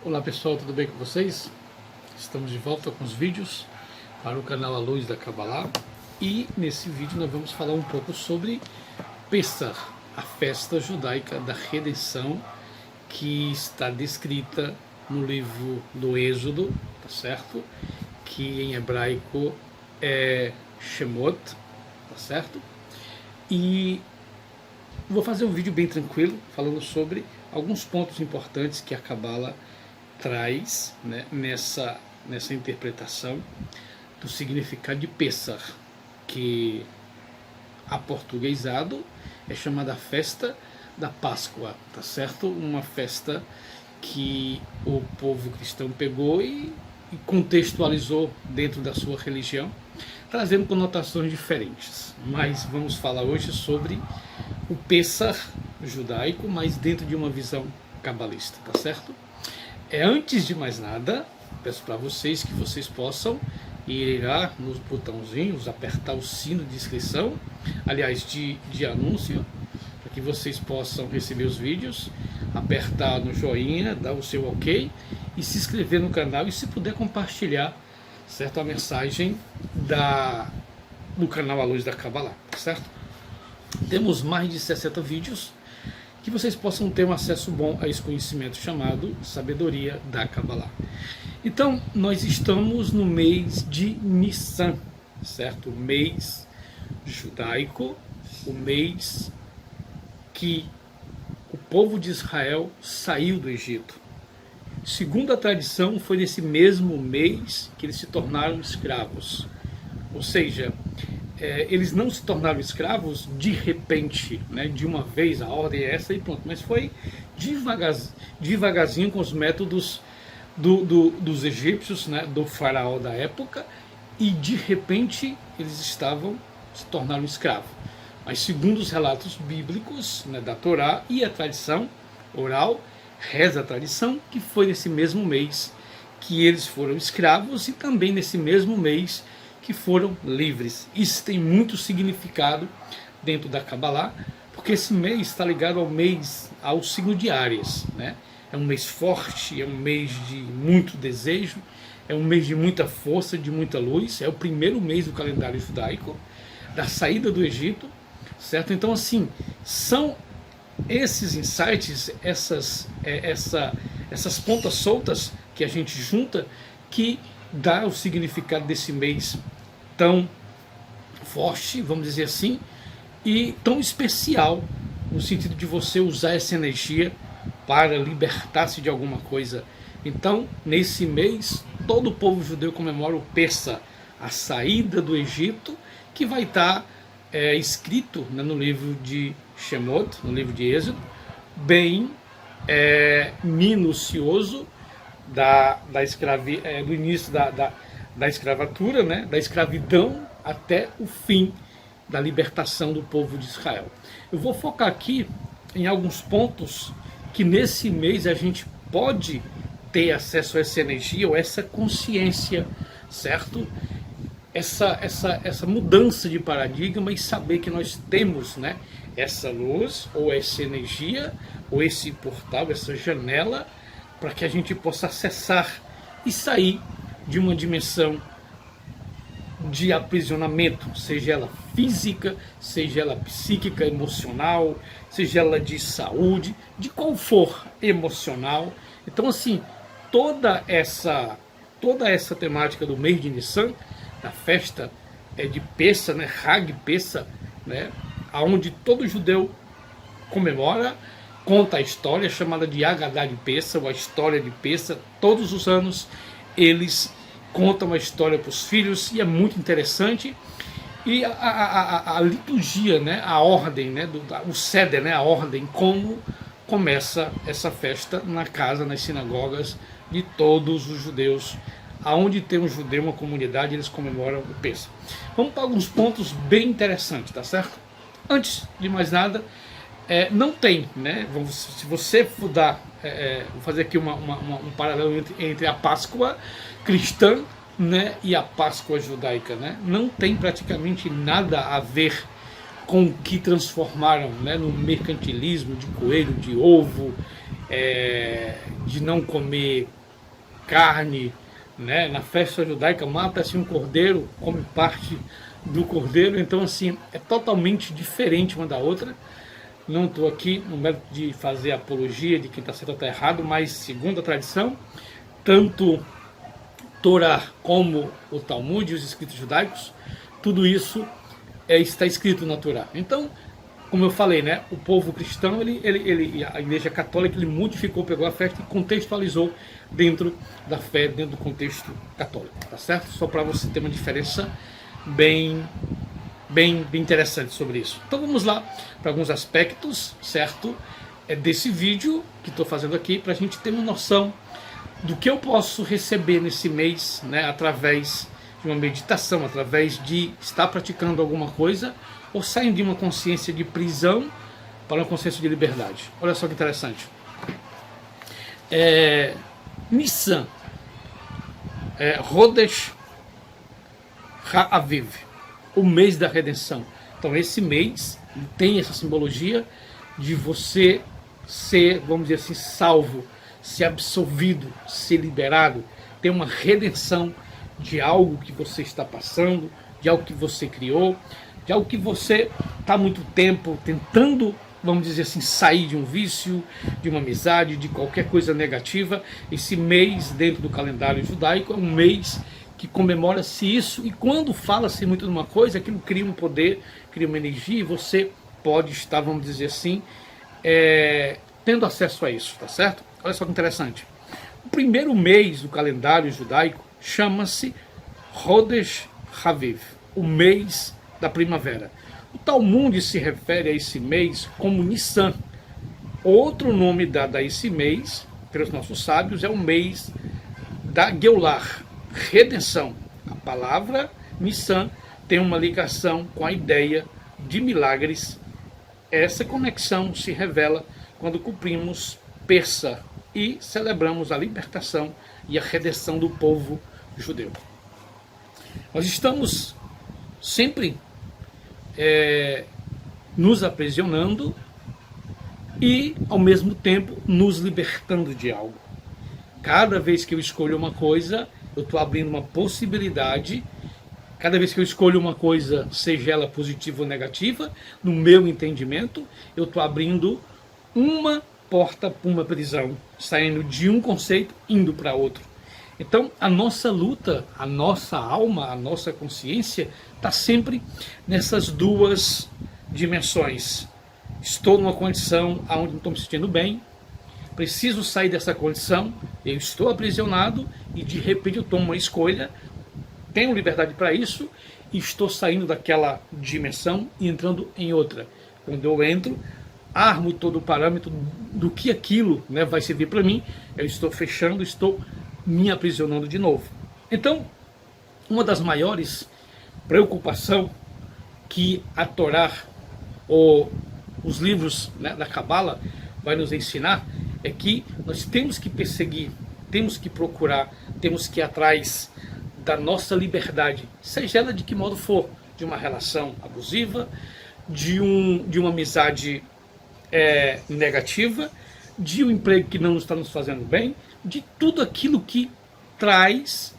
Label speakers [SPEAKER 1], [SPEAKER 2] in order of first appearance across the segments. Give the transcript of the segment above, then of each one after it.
[SPEAKER 1] Olá pessoal, tudo bem com vocês? Estamos de volta com os vídeos para o canal A Luz da Kabbalah e nesse vídeo nós vamos falar um pouco sobre Pessach, a festa judaica da redenção que está descrita no livro do Êxodo, tá certo? Que em hebraico é Shemot, tá certo? E vou fazer um vídeo bem tranquilo falando sobre alguns pontos importantes que a Kabbalah traz, né, nessa interpretação do significado de Pessach, que aportuguesado é chamada festa da Páscoa, tá certo? Uma festa que o povo cristão pegou e contextualizou dentro da sua religião, trazendo conotações diferentes. Mas vamos falar hoje sobre o Pessach judaico, mas dentro de uma visão cabalista, tá certo? Antes de mais nada, peço para vocês que vocês possam ir lá nos botãozinhos, apertar o sino de inscrição, aliás, de anúncio, para que vocês possam receber os vídeos, apertar no joinha, dar o seu ok e se inscrever no canal e, se puder, compartilhar, certo, a mensagem do canal A Luz da Kabbalah, certo? Temos mais de 60 vídeos que vocês possam ter um acesso bom a esse conhecimento chamado Sabedoria da Kabbalah. Então, nós estamos no mês de Nissan, certo? O mês judaico, o mês que o povo de Israel saiu do Egito. Segundo a tradição, foi nesse mesmo mês que eles se tornaram escravos. Ou seja, eles não se tornaram escravos de repente, né, de uma vez, a ordem é essa e pronto, mas foi devagarzinho com os métodos dos egípcios, né, do faraó da época, e de repente eles se tornaram escravos. Mas segundo os relatos bíblicos, né, da Torá e a tradição oral, reza a tradição que foi nesse mesmo mês que eles foram escravos e também nesse mesmo mês que foram livres. Isso tem muito significado dentro da Kabbalah, porque esse mês está ligado ao signo de Áries, né? É um mês forte, é um mês de muito desejo, é um mês de muita força, de muita luz, é o primeiro mês do calendário judaico, da saída do Egito, certo? Então, assim, são esses insights, essas pontas soltas que a gente junta, que dá o significado desse mês tão forte, vamos dizer assim, e tão especial, no sentido de você usar essa energia para libertar-se de alguma coisa. Então, nesse mês, todo o povo judeu comemora o Pessach, a saída do Egito, que vai estar escrito, né, no livro de Shemot, no livro de Êxodo, bem minucioso, do início da escravatura, né, da escravidão até o fim da libertação do povo de Israel. Eu vou focar aqui em alguns pontos que nesse mês a gente pode ter acesso a essa energia ou essa consciência, certo? Essa mudança de paradigma e saber que nós temos, né, essa luz ou essa energia ou esse portal, essa janela, para que a gente possa acessar e sair de uma dimensão de aprisionamento, seja ela física, seja ela psíquica, emocional, seja ela de saúde, de qual for emocional. Então, assim, toda essa temática do mês de Nissan, da festa de Pessach, né, Hag Pessach, né, onde todo judeu comemora, conta a história chamada de Haggadah de Pessach, ou a história de Pessach. Todos os anos eles contam uma história para os filhos e é muito interessante. E a liturgia, né, a ordem, né, o seder, né, a ordem, como começa essa festa na casa, nas sinagogas de todos os judeus. Aonde tem um judeu, uma comunidade, eles comemoram o Pessach. Vamos para alguns pontos bem interessantes, tá certo? Antes de mais nada, não tem, né? Se você for vou fazer aqui um paralelo entre a Páscoa cristã, né, e a Páscoa judaica, né? Não tem praticamente nada a ver com o que transformaram, né, no mercantilismo de coelho, de ovo de não comer carne, né? Na festa judaica mata-se um cordeiro, come parte do cordeiro, então assim, é totalmente diferente uma da outra. Não estou aqui no mérito de fazer apologia de quem está certo ou está errado, mas segundo a tradição, tanto Torá como o Talmud e os escritos judaicos, tudo isso está escrito na Torá. Então, como eu falei, né, o povo cristão, a Igreja Católica, ele modificou, pegou a festa e contextualizou dentro da fé, dentro do contexto católico, tá certo? Só para você ter uma diferença bem interessante sobre isso. Então vamos lá para alguns aspectos, certo? Desse vídeo que estou fazendo aqui, para a gente ter uma noção do que eu posso receber nesse mês, né, através de uma meditação, através de estar praticando alguma coisa, ou saindo de uma consciência de prisão para uma consciência de liberdade. Olha só que interessante. Nissan, Rodesh Ha'aviv, o mês da redenção. Então esse mês tem essa simbologia de você ser, vamos dizer assim, salvo, ser absolvido, ser liberado, ter uma redenção de algo que você está passando, de algo que você criou, de algo que você está há muito tempo tentando, vamos dizer assim, sair de um vício, de uma amizade, de qualquer coisa negativa. Esse mês dentro do calendário judaico é um mês que comemora-se isso, e quando fala-se muito de uma coisa, aquilo cria um poder, cria uma energia, e você pode estar, vamos dizer assim, tendo acesso a isso, tá certo? Olha só que interessante. O primeiro mês do calendário judaico chama-se Rodesh Haviv, o mês da primavera. O Talmud se refere a esse mês como Nissan. Outro nome dado a esse mês, pelos nossos sábios, é o mês da Geulah, redenção. A palavra Nissan tem uma ligação com a ideia de milagres. Essa conexão se revela quando cumprimos Pessah e celebramos a libertação e a redenção do povo judeu. Nós estamos sempre nos aprisionando e, ao mesmo tempo, nos libertando de algo. Cada vez que eu escolho uma coisa, eu estou abrindo uma possibilidade. Cada vez que eu escolho uma coisa, seja ela positiva ou negativa, no meu entendimento, eu estou abrindo uma porta para uma prisão, saindo de um conceito, indo para outro. Então, a nossa luta, a nossa alma, a nossa consciência está sempre nessas duas dimensões. Estou numa condição onde não estou me sentindo bem, preciso sair dessa condição, eu estou aprisionado e de repente eu tomo uma escolha, tenho liberdade para isso e estou saindo daquela dimensão e entrando em outra. Quando eu entro, armo todo o parâmetro do que aquilo, né, vai servir para mim, eu estou fechando, estou me aprisionando de novo. Então, uma das maiores preocupações que a Torá ou os livros, né, da Cabala vai nos ensinar é que nós temos que perseguir, temos que procurar, temos que ir atrás da nossa liberdade, seja ela de que modo for, de uma relação abusiva, de uma amizade negativa, de um emprego que não está nos fazendo bem, de tudo aquilo que traz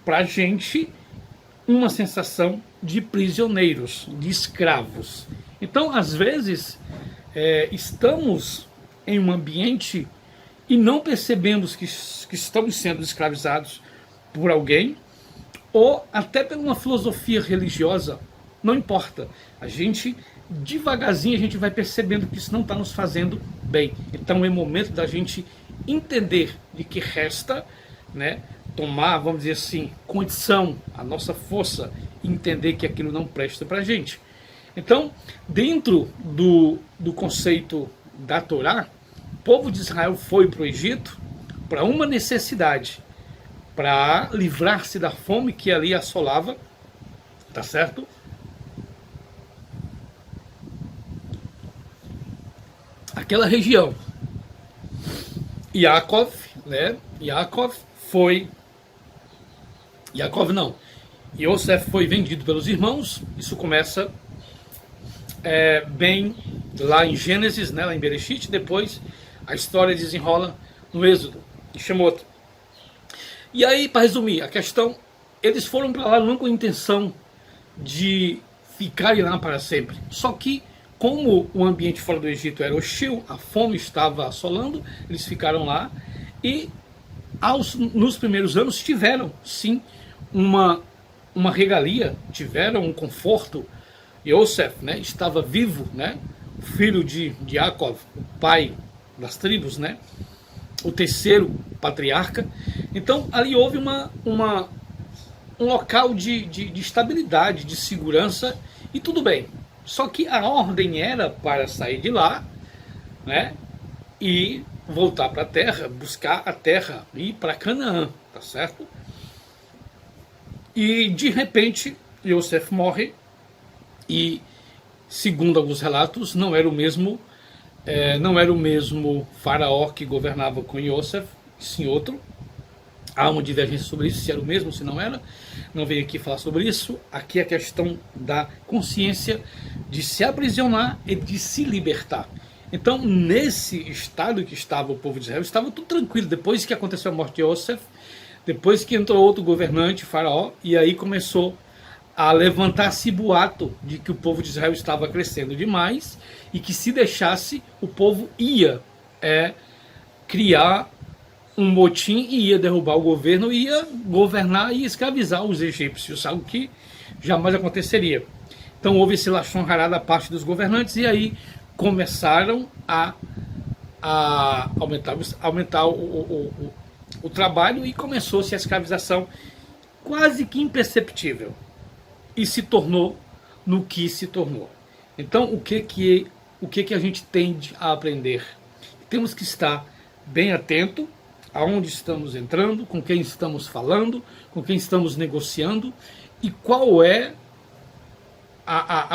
[SPEAKER 1] para a gente uma sensação de prisioneiros, de escravos. Então, às vezes, estamos em um ambiente e não percebemos que estamos sendo escravizados por alguém, ou até por uma filosofia religiosa, não importa. A gente, devagarzinho, a gente vai percebendo que isso não está nos fazendo bem. Então é momento da gente entender de que resta, né, tomar, vamos dizer assim, condição, a nossa força, entender que aquilo não presta para a gente. Então, dentro do conceito da Torá, o povo de Israel foi para o Egito para uma necessidade, para livrar-se da fome que ali assolava, tá certo? Aquela região. Yaakov Yosef foi vendido pelos irmãos. Isso começa bem lá em Gênesis, né, lá em Bereshit. Depois A história desenrola no Êxodo e Shemot. E aí, para resumir, a questão, eles foram para lá não com a intenção de ficarem lá para sempre. Só que, como o ambiente fora do Egito era hostil, a fome estava assolando, eles ficaram lá e nos primeiros anos tiveram, sim, uma regalia, tiveram um conforto. Yosef, né, estava vivo, né, o filho de Jacob, o pai das tribos, né, o terceiro patriarca. Então ali houve um local de estabilidade, de segurança, e tudo bem. Só que a ordem era para sair de lá, né, e voltar para a terra, buscar a terra, ir para Canaã, tá certo? E de repente Yosef morre e, segundo alguns relatos, não era o mesmo faraó que governava com Yosef, sim outro. Há uma divergência sobre isso, se era o mesmo, se não era. Não venho aqui falar sobre isso. Aqui é a questão da consciência de se aprisionar e de se libertar. Então, nesse estado que estava o povo de Israel, estava tudo tranquilo. Depois que aconteceu a morte de Yosef, depois que entrou outro governante, faraó, e aí começou a levantar-se boato de que o povo de Israel estava crescendo demais e que, se deixasse, o povo ia criar um motim e ia derrubar o governo, ia governar e escravizar os egípcios, algo que jamais aconteceria. Então houve esse lachon hará da parte dos governantes, e aí começaram a aumentar o trabalho, e começou-se a escravização quase que imperceptível, e se tornou no que se tornou. Então o que a gente tende a aprender? Temos que estar bem atento aonde estamos entrando, com quem estamos falando, com quem estamos negociando, e qual é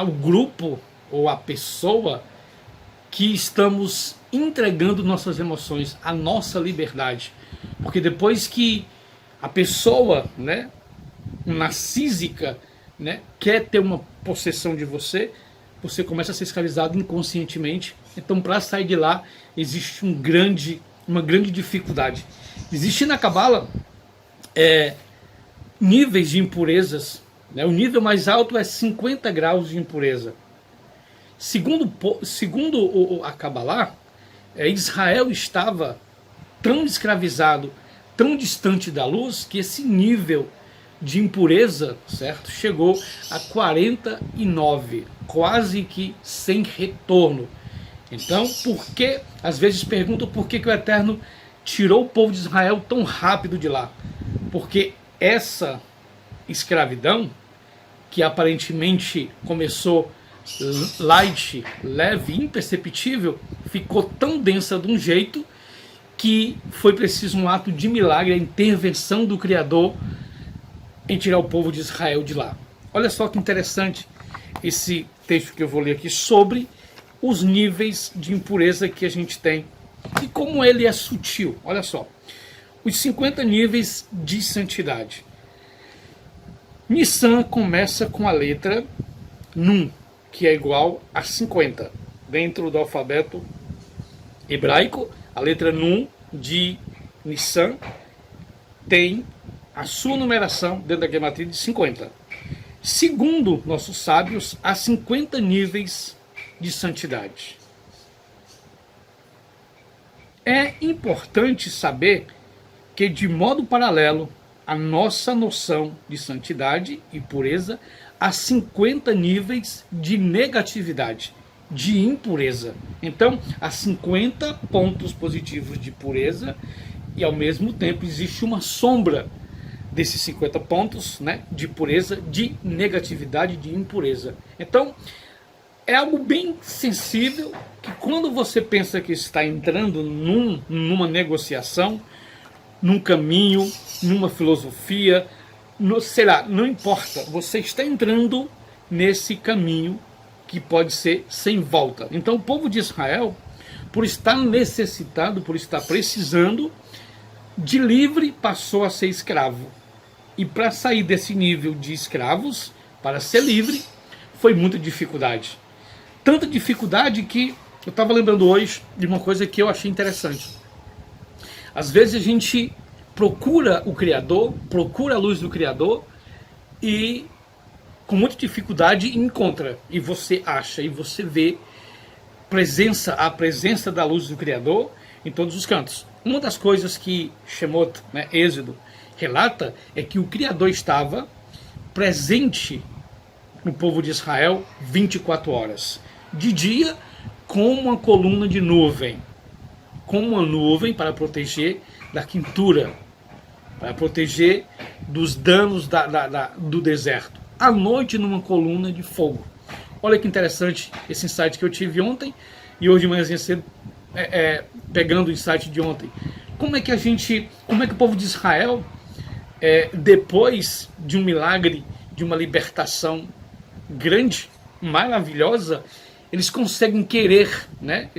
[SPEAKER 1] o grupo ou a pessoa que estamos entregando nossas emoções, a nossa liberdade. Porque depois que a pessoa, né, narcísica, né, quer ter uma possessão de você, você começa a ser escravizado inconscientemente. Então, para sair de lá, existe uma grande dificuldade. Existe na Cabala níveis de impurezas, né? O nível mais alto é 50 graus de impureza. Segundo a Cabalá, Israel estava tão escravizado, tão distante da luz, que esse nível de impureza, certo, chegou a 49, quase que sem retorno. Então, por que, às vezes perguntam por que o Eterno tirou o povo de Israel tão rápido de lá? Porque essa escravidão, que aparentemente começou light, leve, imperceptível, ficou tão densa de um jeito que foi preciso um ato de milagre, a intervenção do Criador em tirar o povo de Israel de lá. Olha só que interessante esse texto que eu vou ler aqui sobre os níveis de impureza que a gente tem e como ele é sutil. Olha só, os 50 níveis de santidade. Nissan começa com a letra Nun, que é igual a 50. Dentro do alfabeto hebraico, a letra Nun de Nissan tem a sua numeração dentro da gematria de 50. Segundo nossos sábios, há 50 níveis de santidade. É importante saber que, de modo paralelo à nossa noção de santidade e pureza, há 50 níveis de negatividade, de impureza. Então, há 50 pontos positivos de pureza e, ao mesmo tempo, existe uma sombra desses 50 pontos, né, de pureza, de negatividade, de impureza. Então, é algo bem sensível, que quando você pensa que está entrando numa negociação, num caminho, numa filosofia, sei lá, não importa, você está entrando nesse caminho que pode ser sem volta. Então o povo de Israel, por estar necessitado, por estar precisando de livre, passou a ser escravo. E para sair desse nível de escravos, para ser livre, foi muita dificuldade. Tanta dificuldade que eu estava lembrando hoje de uma coisa que eu achei interessante. Às vezes a gente procura o Criador, procura a luz do Criador e com muita dificuldade encontra. E você acha, e você vê a presença da luz do Criador em todos os cantos. Uma das coisas que Shemot, né, Êxodo, relata é que o Criador estava presente no povo de Israel 24 horas. De dia, com uma coluna de nuvem. Com uma nuvem para proteger da quintura, para proteger dos danos do deserto. À noite, numa coluna de fogo. Olha que interessante esse insight que eu tive ontem e hoje de manhã cedo, pegando o insight de ontem. Como é que o povo de Israel, depois de um milagre, de uma libertação grande, maravilhosa, eles conseguem querer, né?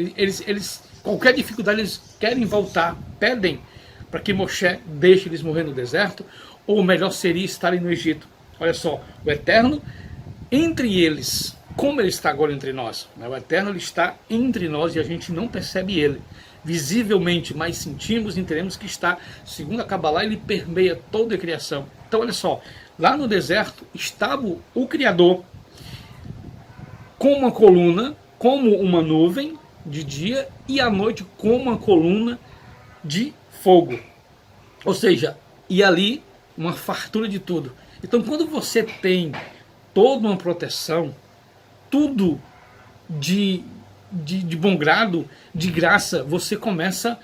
[SPEAKER 1] Qualquer dificuldade, eles querem voltar, pedem para que Moshe deixe eles morrer no deserto, ou melhor seria estarem no Egito. Olha só, o Eterno entre eles, como ele está agora entre nós, né? O Eterno ele está entre nós e a gente não percebe ele visivelmente, mas sentimos e entendemos que está, segundo a Kabbalah, ele permeia toda a criação. Então olha só, lá no deserto estava o Criador com uma coluna, como uma nuvem de dia, e à noite com uma coluna de fogo. Ou seja, e ali uma fartura de tudo. Então quando você tem toda uma proteção, tudo de bom grado, de graça, você começa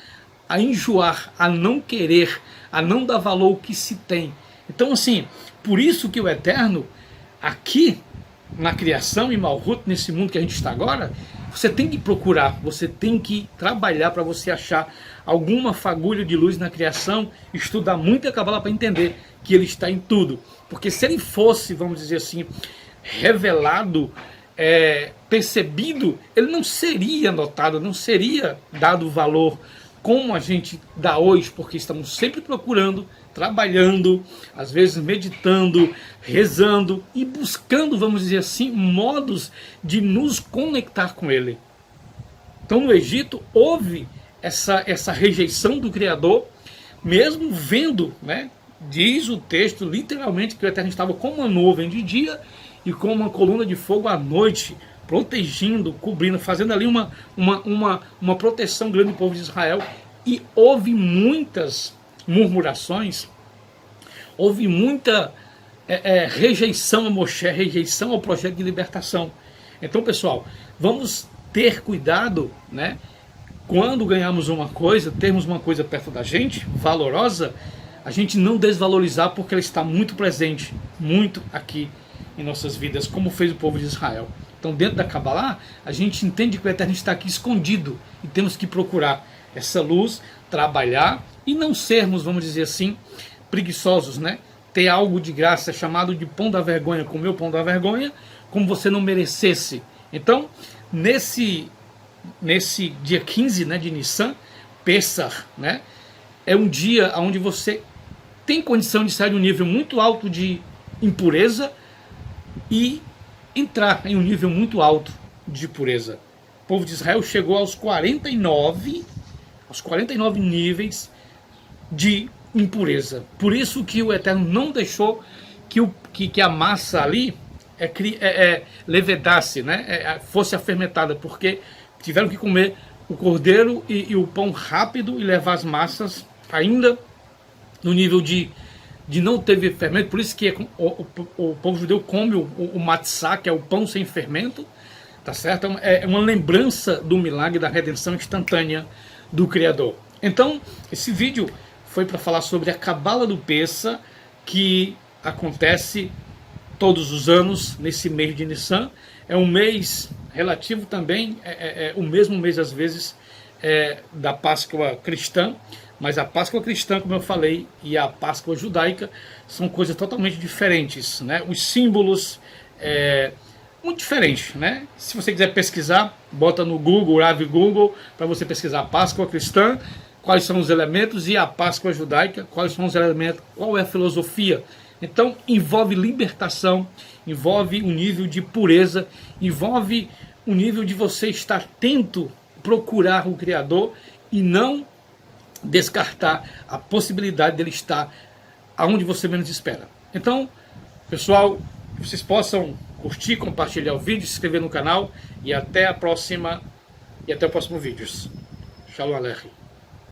[SPEAKER 1] a enjoar, a não querer, a não dar valor ao que se tem. Então assim, por isso que o Eterno, aqui na criação, em Malhut, nesse mundo que a gente está agora, você tem que procurar, você tem que trabalhar para você achar alguma fagulha de luz na criação, estudar muito a Kabbalah para entender que ele está em tudo. Porque se ele fosse, vamos dizer assim, revelado, percebido, ele não seria notado, não seria dado valor como a gente dá hoje, porque estamos sempre procurando, trabalhando, às vezes meditando, rezando e buscando, vamos dizer assim, modos de nos conectar com ele. Então no Egito houve essa rejeição do Criador, mesmo vendo, né, diz o texto literalmente que o Eterno estava com uma nuvem de dia e com uma coluna de fogo à noite, protegendo, cobrindo, fazendo ali uma proteção grande do povo de Israel. E houve muitas murmurações, houve muita rejeição a Moshe, rejeição ao projeto de libertação. Então, pessoal, vamos ter cuidado, né? Quando ganhamos uma coisa, termos uma coisa perto da gente, valorosa, a gente não desvalorizar porque ela está muito presente, muito aqui em nossas vidas, como fez o povo de Israel. Então, dentro da Kabbalah, a gente entende que o Eterno está aqui escondido e temos que procurar essa luz, trabalhar e não sermos, vamos dizer assim, preguiçosos, né? Ter algo de graça chamado de pão da vergonha, comer o pão da vergonha, como você não merecesse. Então, nesse dia 15, né, de Nissan, Pessah, né, é um dia onde você tem condição de sair de um nível muito alto de impureza e entrar em um nível muito alto de pureza. O povo de Israel chegou aos 49 níveis de impureza. Por isso que o Eterno não deixou que a massa ali levedasse, né, fosse afermentada, porque tiveram que comer o cordeiro e o pão rápido e levar as massas ainda no nível de não ter fermento. Por isso que o povo judeu come o matzá, que é o pão sem fermento, tá certo? É uma lembrança do milagre da redenção instantânea do Criador. Então, esse vídeo foi para falar sobre a Cabala do Pessah, que acontece todos os anos nesse mês de Nissan. É um mês relativo também, o mesmo mês às vezes da Páscoa cristã, mas a Páscoa cristã, como eu falei, e a Páscoa judaica são coisas totalmente diferentes, né? Os símbolos muito diferentes, né? Se você quiser pesquisar, bota no Google, Rav Google, para você pesquisar a Páscoa cristã, quais são os elementos, e a Páscoa judaica, quais são os elementos, qual é a filosofia Então envolve libertação, envolve um nível de pureza, envolve um nível de você estar atento, procurar o Criador e não descartar a possibilidade dele estar aonde você menos espera. Então, pessoal, que vocês possam curtir, compartilhar o vídeo, se inscrever no canal e até a próxima, e até o próximo vídeo. Shalom Aleichem.